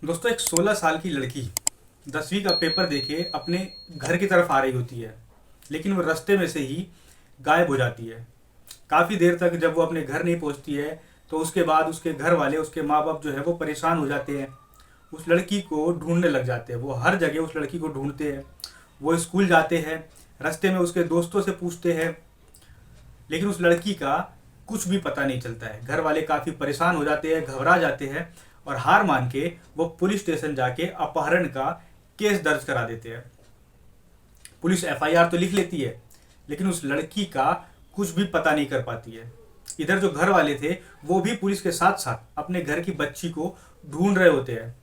दोस्तों, एक 16 साल की लड़की 10वीं का पेपर देके अपने घर की तरफ आ रही होती है। लेकिन वो रास्ते में से ही गायब हो जाती है। काफ़ी देर तक जब वो अपने घर नहीं पहुंचती है तो उसके बाद उसके घर वाले, उसके माँ बाप जो है वो परेशान हो जाते हैं। उस लड़की को ढूंढने लग जाते हैं। वो हर जगह उस लड़की को ढूंढते हैं। वो स्कूल जाते हैं, रास्ते में उसके दोस्तों से पूछते हैं, लेकिन उस लड़की का कुछ भी पता नहीं चलता है। घर वाले काफ़ी परेशान हो जाते हैं, घबरा जाते हैं और हार मान के वो पुलिस स्टेशन जाके अपहरण का केस दर्ज करा देते हैं। पुलिस एफआईआर तो लिख लेती है, लेकिन उस लड़की का कुछ भी पता नहीं कर पाती है। इधर जो घर वाले थे वो भी पुलिस के साथ साथ अपने घर की बच्ची को ढूंढ रहे होते हैं।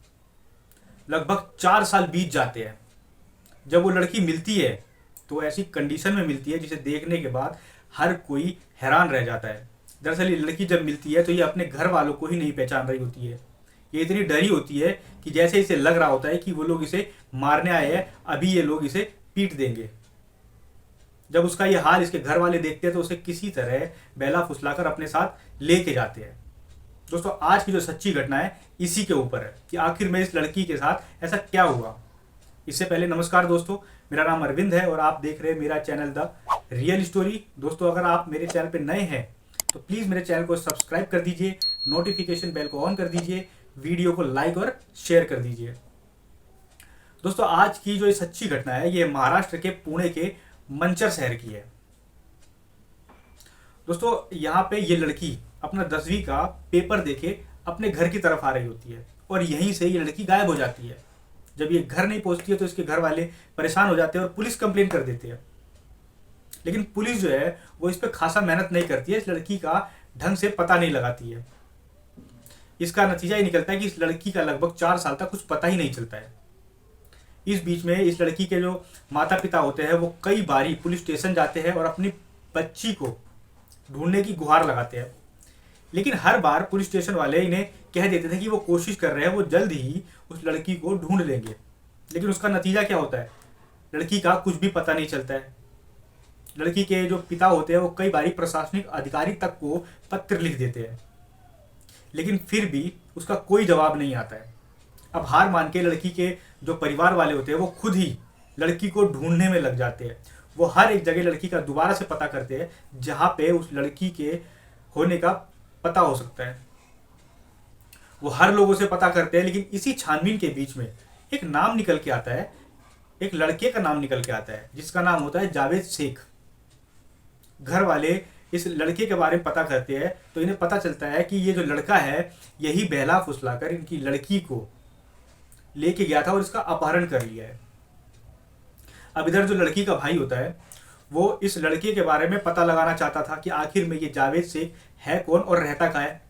लगभग 4 साल बीत जाते हैं। जब वो लड़की मिलती है तो ऐसी कंडीशन में मिलती है जिसे देखने के बाद हर कोई हैरान रह जाता है। दरअसल ये लड़की जब मिलती है तो ये अपने घर वालों को ही नहीं पहचान रही होती है। ये इतनी डरी होती है कि जैसे इसे लग रहा होता है कि वो लोग इसे मारने आए हैं, अभी ये लोग इसे पीट देंगे। जब उसका ये हाल इसके घर वाले देखते हैं तो उसे किसी तरह बेला फुसलाकर अपने साथ लेके जाते हैं। दोस्तों, आज की जो सच्ची घटना है इसी के ऊपर है कि आखिर में इस लड़की के साथ ऐसा क्या हुआ। इससे पहले नमस्कार दोस्तों, मेरा नाम अरविंद है और आप देख रहे हैं मेरा चैनल द रियल स्टोरी। दोस्तों, अगर आप मेरे चैनल पे नए हैं तो प्लीज़ मेरे चैनल को सब्सक्राइब कर दीजिए, नोटिफिकेशन बेल को ऑन कर दीजिए, वीडियो को लाइक और शेयर कर दीजिए। दोस्तों, आज की जो ये सच्ची घटना है ये महाराष्ट्र के पुणे के मंचर शहर की है। दोस्तों, यहाँ पे ये लड़की अपना 10वीं का पेपर देके अपने घर की तरफ आ रही होती है और यहीं से ये लड़की गायब हो जाती है। जब ये घर नहीं पहुंचती है तो इसके घर वाले परेशान हो जाते हैं और पुलिस कंप्लेन कर देते हैं। लेकिन पुलिस जो है वो इस पर खासा मेहनत नहीं करती है, इस लड़की का ढंग से पता नहीं लगाती है। इसका नतीजा ये निकलता है कि इस लड़की का लगभग 4 साल तक कुछ पता ही नहीं चलता है। इस बीच में इस लड़की के जो माता पिता होते हैं वो कई बारी पुलिस स्टेशन जाते हैं और अपनी बच्ची को ढूंढने की गुहार लगाते हैं। लेकिन हर बार पुलिस स्टेशन वाले इन्हें कह देते थे कि वो कोशिश कर रहे हैं, वो जल्द ही उस लड़की को ढूंढ लेंगे। लेकिन उसका नतीजा क्या होता है? लड़की का कुछ भी पता नहीं चलता है। लड़की के जो पिता होते हैं वो कई बारी प्रशासनिक अधिकारी तक को पत्र लिख देते हैं, लेकिन फिर भी उसका कोई जवाब नहीं आता है। अब हार मान के लड़की के जो परिवार वाले होते हैं वो खुद ही लड़की को ढूंढने में लग जाते हैं। वो हर एक जगह लड़की का दोबारा से पता करते हैं जहाँ पे उस लड़की के होने का पता हो सकता है। वो हर लोगों से पता करते हैं, लेकिन इसी छानबीन के बीच में एक नाम निकल के आता है। एक लड़के का नाम निकल के आता है जिसका नाम होता है जावेद शेख। घर वाले इस लड़के के बारे में पता करते हैं तो इन्हें पता चलता है कि ये जो लड़का है यही बहला फुसलाकर इनकी लड़की को लेके गया था और इसका अपहरण कर लिया है। अब इधर जो लड़की का भाई होता है वो इस लड़के के बारे में पता लगाना चाहता था कि आखिर में ये जावेद शेख है कौन और रहता कहाँ है।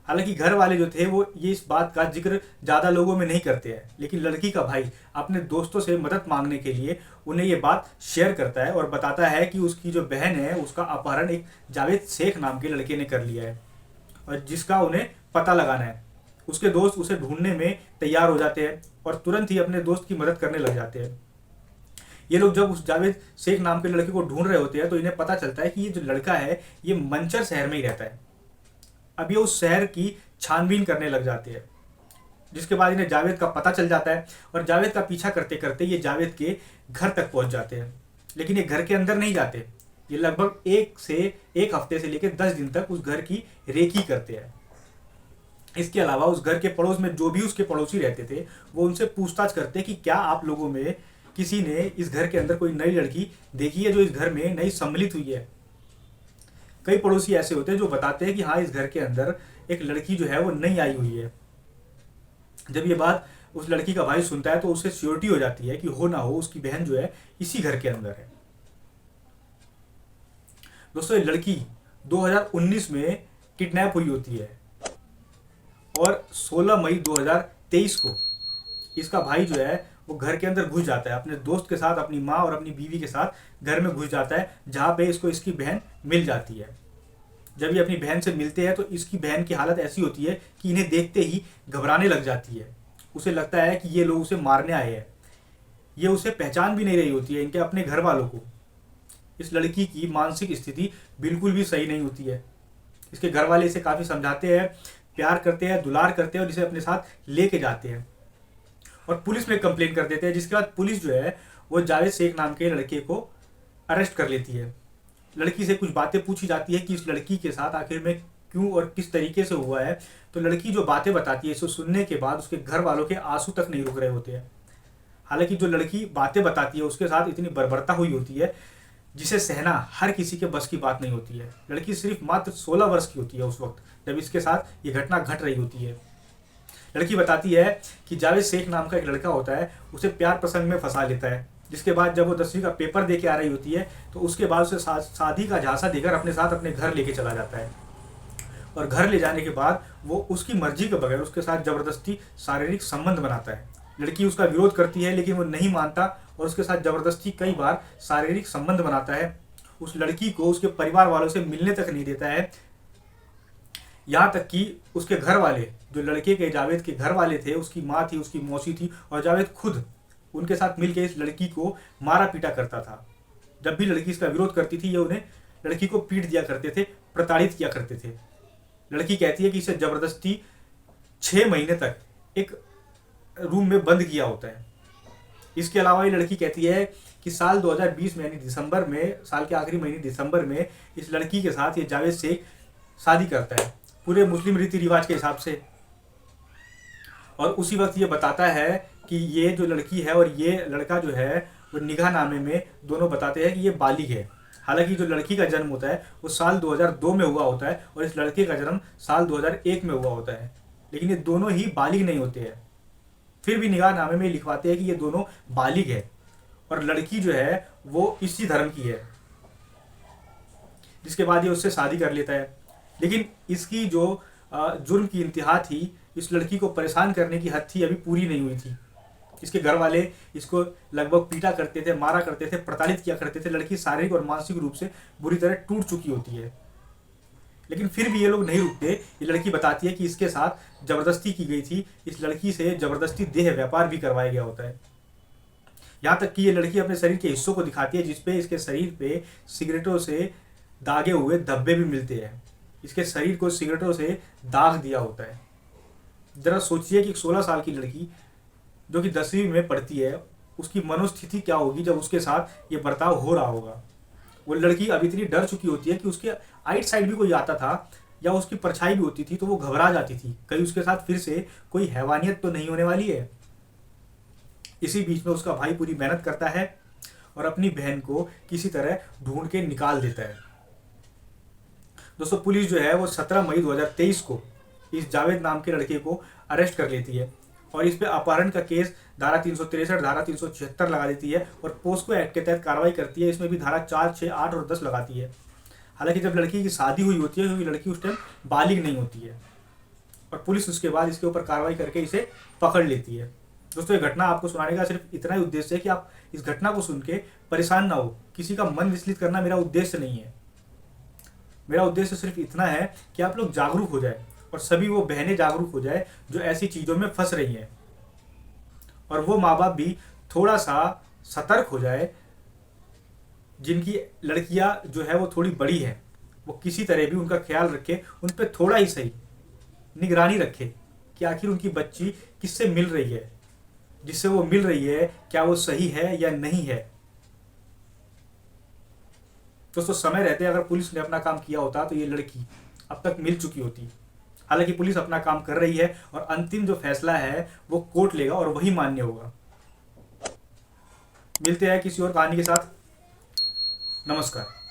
हालांकि घर वाले जो थे वो ये इस बात का जिक्र ज़्यादा लोगों में नहीं करते हैं, लेकिन लड़की का भाई अपने दोस्तों से मदद मांगने के लिए उन्हें ये बात शेयर करता है और बताता है कि उसकी जो बहन है उसका अपहरण एक जावेद शेख नाम के लड़के ने कर लिया है और जिसका उन्हें पता लगाना है। उसके दोस्त उसे ढूंढने में तैयार हो जाते हैं और तुरंत ही अपने दोस्त की मदद करने लग जाते हैं। ये लोग जब उस जावेद शेख नाम के लड़के को ढूंढ रहे होते हैं तो इन्हें पता चलता है कि ये जो लड़का है ये मंचर शहर में ही रहता है। अब ये उस शहर की छानबीन करने लग जाते हैं, जिसके बाद इन्हें जावेद का पता चल जाता है और जावेद का पीछा करते करते ये जावेद के घर तक पहुंच जाते हैं। लेकिन ये घर के अंदर नहीं जाते। ये लगभग एक हफ्ते से लेकर 10 दिन तक उस घर की रेकी करते हैं। इसके अलावा उस घर के पड़ोस में जो भी उसके पड़ोसी रहते थे वो उनसे पूछताछ करते कि क्या आप लोगों में किसी ने इस घर के अंदर कोई नई लड़की देखी है जो इस घर में नई सम्मिलित हुई है। कई पड़ोसी ऐसे होते हैं जो बताते हैं कि हाँ, इस घर के अंदर एक लड़की जो है वो नई आई हुई है। जब ये बात उस लड़की का भाई सुनता है तो उसे श्योरिटी हो जाती है कि हो ना हो उसकी बहन जो है इसी घर के अंदर है। दोस्तों, ये लड़की 2019 में किडनैप हुई होती है और 16 मई 2023 को इसका भाई जो है वो घर के अंदर घुस जाता है, अपने दोस्त के साथ, अपनी माँ और अपनी बीवी के साथ घर में घुस जाता है, जहाँ पे इसको इसकी बहन मिल जाती है। जब ये अपनी बहन से मिलते हैं तो इसकी बहन की हालत ऐसी होती है कि इन्हें देखते ही घबराने लग जाती है। उसे लगता है कि ये लोग उसे मारने आए हैं। ये उसे पहचान भी नहीं रही होती है इनके अपने घर वालों को। इस लड़की की मानसिक स्थिति बिल्कुल भी सही नहीं होती है। इसके घर वाले इसे काफ़ी समझाते हैं प्यार करते हैं, दुलार करते हैं और इसे अपने साथ लेके जाते हैं और पुलिस में कंप्लेन कर देते हैं। जिसके बाद पुलिस जो है वो जावेद शेख नाम के लड़के को अरेस्ट कर लेती है। लड़की से कुछ बातें पूछी जाती है कि इस लड़की के साथ आखिर में क्यों और किस तरीके से हुआ है। तो लड़की जो बातें बताती है, इसको सुनने के बाद उसके घर वालों के आंसू तक नहीं रुक रहे होते हैं। हालांकि जो लड़की बातें बताती है उसके साथ इतनी बर्बरता हुई होती है जिसे सहना हर किसी के बस की बात नहीं होती है। लड़की सिर्फ मात्र 16 वर्ष की होती है उस वक्त जब इसके साथ ये घटना घट रही होती है। लड़की बताती है कि जावेद शेख नाम का एक लड़का होता है, उसे प्यार प्रसंग में फंसा लेता है। जिसके बाद जब वो 10वीं का पेपर दे के आ रही होती है तो उसके बाद उसे शादी का झांसा देकर अपने साथ अपने घर लेके चला जाता है और घर ले जाने के बाद वो उसकी मर्जी के बगैर उसके साथ जबरदस्ती शारीरिक संबंध बनाता है। लड़की उसका विरोध करती है लेकिन वो नहीं मानता और उसके साथ जबरदस्ती कई बार शारीरिक संबंध बनाता है। उस लड़की को उसके परिवार वालों से मिलने तक नहीं देता है। यहाँ तक कि उसके घर वाले, जो लड़के के जावेद के घर वाले थे, उसकी माँ थी, उसकी मौसी थी और जावेद खुद उनके साथ मिलकर इस लड़की को मारा पीटा करता था। जब भी लड़की इसका विरोध करती थी ये उन्हें लड़की को पीट दिया करते थे, प्रताड़ित किया करते थे। लड़की कहती है कि इसे जबरदस्ती 6 महीने तक एक रूम में बंद किया होता है। इसके अलावा ये लड़की कहती है कि साल 2020 में यानी दिसंबर में, साल के आखिरी महीने दिसंबर में इस लड़की के साथ ये जावेद शेख शादी करता है पूरे मुस्लिम रीति रिवाज के हिसाब से। और उसी वक्त ये बताता है कि ये जो लड़की है और ये लड़का जो है वो निगाहनामे में दोनों बताते हैं कि ये बालिग है। हालांकि जो लड़की का जन्म होता है वो साल 2002 में हुआ होता है और इस लड़के का जन्म साल 2001 में हुआ होता है, लेकिन ये दोनों ही बालिग नहीं होते हैं। फिर भी निगाहनामे में लिखवाते हैं कि ये दोनों बालिग है और लड़की जो है वो इसी धर्म की है। जिसके बाद ये उससे शादी कर लेता है। लेकिन इसकी जो जुर्म की इंतहा थी, इस लड़की को परेशान करने की हद थी, अभी पूरी नहीं हुई थी। इसके घर वाले इसको लगभग पीटा करते थे, मारा करते थे, प्रताड़ित किया करते थे। लड़की शारीरिक और मानसिक रूप से बुरी तरह टूट चुकी होती है। लेकिन फिर भी ये लोग नहीं रुकते। ये लड़की बताती है कि इसके साथ जबरदस्ती की गई थी, इस लड़की से जबरदस्ती देह व्यापार भी करवाया गया होता है। यहाँ तक कि ये लड़की अपने शरीर के हिस्सों को दिखाती है जिसपे इसके शरीर पे सिगरेटों से दागे हुए धब्बे भी मिलते हैं। इसके शरीर को सिगरेटों से दाग दिया होता है। जरा सोचिए कि 16 साल की लड़की जो कि 10वीं में पढ़ती है, उसकी मनोस्थिति क्या होगी जब उसके साथ ये बर्ताव हो रहा होगा। वो लड़की अब इतनी डर चुकी होती है कि उसके आइट साइड भी कोई आता था या उसकी परछाई भी होती थी तो वो घबरा जाती थी, कहीं उसके साथ फिर से कोई हैवानियत तो नहीं होने वाली है। इसी बीच में उसका भाई पूरी मेहनत करता है और अपनी बहन को किसी तरह ढूंढ के निकाल देता है। दोस्तों, पुलिस जो है वो 17 मई 2023 को इस जावेद नाम के लड़के को अरेस्ट कर लेती है और इस पे अपहरण का केस धारा 363, धारा 376 लगा देती है और पोस्को एक्ट के तहत कार्रवाई करती है। इसमें भी धारा 4, 6, 8 और 10 लगाती है। हालांकि जब लड़की की शादी हुई होती है क्योंकि लड़की उस टाइम बालिग नहीं होती है और पुलिस उसके बाद इसके ऊपर कार्रवाई करके इसे पकड़ लेती है। दोस्तों, ये घटना आपको सुनाने का सिर्फ इतना ही उद्देश्य है कि आप इस घटना को सुन के परेशान ना हो। किसी का मन विचलित करना मेरा उद्देश्य नहीं है। मेरा उद्देश्य सिर्फ इतना है कि आप लोग जागरूक हो जाए और सभी वो बहनें जागरूक हो जाए जो ऐसी चीज़ों में फंस रही हैं, और वो माँ बाप भी थोड़ा सा सतर्क हो जाए जिनकी लड़कियां जो है वो थोड़ी बड़ी है, वो किसी तरह भी उनका ख्याल रखे, उन पर थोड़ा ही सही निगरानी रखे कि आखिर उनकी बच्ची किससे मिल रही है, जिससे वो मिल रही है क्या वो सही है या नहीं है। दोस्तों, समय रहते अगर पुलिस ने अपना काम किया होता तो ये लड़की अब तक मिल चुकी होती। हालांकि पुलिस अपना काम कर रही है और अंतिम जो फैसला है वो कोर्ट लेगा और वही मान्य होगा। मिलते हैं किसी और कहानी के साथ। नमस्कार।